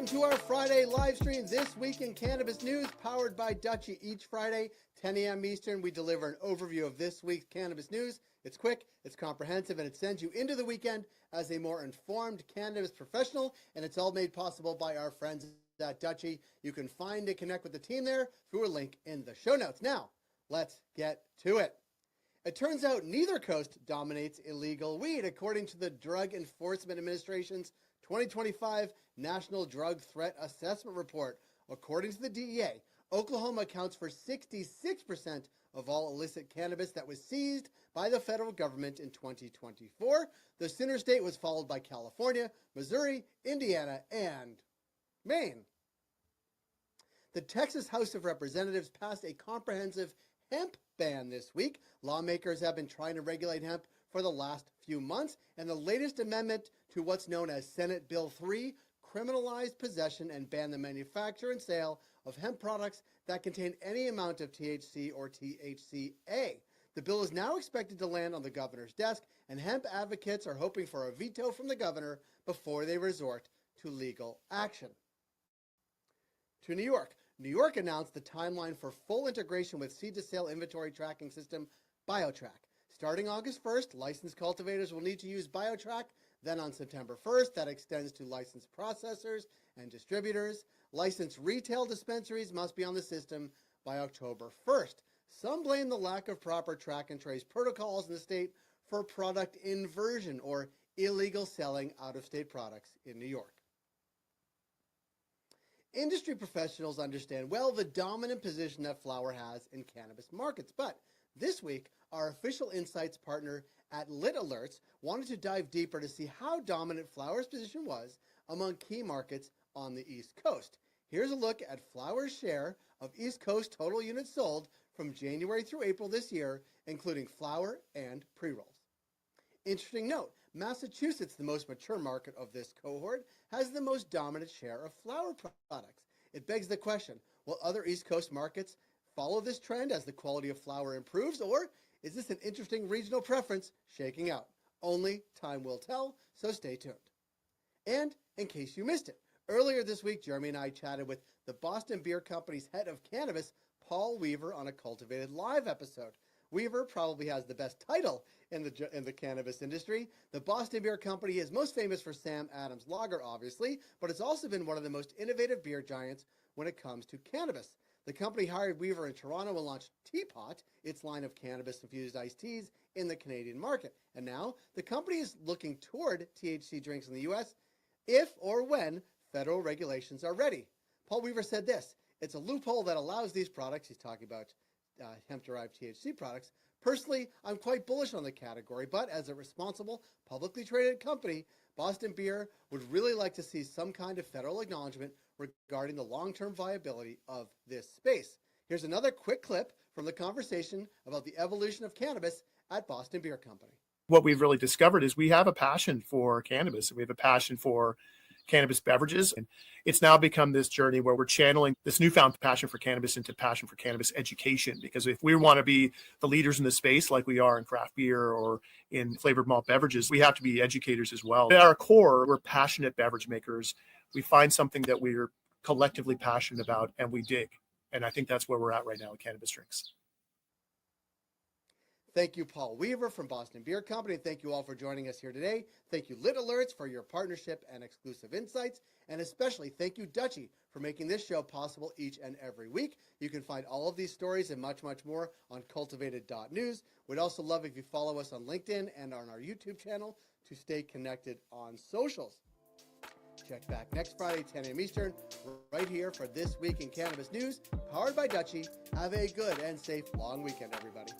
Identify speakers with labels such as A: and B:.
A: Welcome to our Friday live stream, This Week in Cannabis News, powered by Dutchie. Each Friday, 10 a.m. Eastern, we deliver an overview of this week's cannabis news. It's quick, it's comprehensive, and it sends you into the weekend as a more informed cannabis professional, and it's all made possible by our friends at Dutchie. You can find and connect with the team there through a link in the show notes. Now, let's get to it. It turns out neither coast dominates illegal weed, according to the Drug Enforcement Administration's 2025 National Drug Threat Assessment Report. According to the DEA, Oklahoma accounts for 66% of all illicit cannabis that was seized by the federal government in 2024. The center state was followed by California, Missouri, Indiana, and Maine. The Texas House of Representatives passed a comprehensive hemp ban this week. Lawmakers have been trying to regulate hemp for the last few months, and the latest amendment to what's known as Senate Bill 3 criminalized possession and banned the manufacture and sale of hemp products that contain any amount of THC or THCA. The bill is now expected to land on the governor's desk, and hemp advocates are hoping for a veto from the governor before they resort to legal action. To New York. New York announced the timeline for full integration with seed-to-sale inventory tracking system BioTrack. Starting August 1st, licensed cultivators will need to use BioTrack. Then on September 1st, that extends to licensed processors and distributors. Licensed retail dispensaries must be on the system by October 1st. Some blame the lack of proper track and trace protocols in the state for product inversion or illegal selling out-of-state products in New York. Industry professionals understand well the dominant position that flower has in cannabis markets, but this week, our official insights partner at Lit Alerts wanted to dive deeper to see how dominant flower's position was among key markets on the East Coast. Here's a look at flower's share of East Coast total units sold from January through April this year, including flower and pre-rolls. Interesting note, Massachusetts, the most mature market of this cohort, has the most dominant share of flower products. It begs the question, will other East Coast markets follow this trend as the quality of flower improves, or is this an interesting regional preference shaking out? Only time will tell, so stay tuned. And in case you missed it, earlier this week, Jeremy and I chatted with the Boston Beer Company's head of cannabis, Paul Weaver, on a Cultivated Live episode. Weaver probably has the best title in the cannabis industry. The Boston Beer Company is most famous for Sam Adams Lager, obviously, but it's also been one of the most innovative beer giants when it comes to cannabis. The company hired Weaver in Toronto and launched Teapot, its line of cannabis-infused iced teas, in the Canadian market. And now, the company is looking toward THC drinks in the U.S. if or when federal regulations are ready. Paul Weaver said this, "It's a loophole that allows these products," he's talking about hemp-derived THC products. "Personally, I'm quite bullish on the category, but as a responsible, publicly traded company, Boston Beer would really like to see some kind of federal acknowledgement regarding the long-term viability of this space." Here's another quick clip from the conversation about the evolution of cannabis at Boston Beer Company.
B: What we've really discovered is we have a passion for cannabis. We have a passion for cannabis beverages. And it's now become this journey where we're channeling this newfound passion for cannabis into passion for cannabis education. Because if we want to be the leaders in the space, like we are in craft beer or in flavored malt beverages, we have to be educators as well. At our core, we're passionate beverage makers. We find something that we're collectively passionate about and we dig. And I think that's where we're at right now with cannabis drinks.
A: Thank you, Paul Weaver from Boston Beer Company. And thank you all for joining us here today. Thank you, Lit Alerts, for your partnership and exclusive insights. And especially thank you, Dutchie, for making this show possible each and every week. You can find all of these stories and much, much more on cultivated.news. We'd also love if you follow us on LinkedIn and on our YouTube channel to stay connected on socials. Check back next Friday, 10 a.m. Eastern, right here for This Week in Cannabis News, powered by Dutchie. Have a good and safe long weekend, everybody.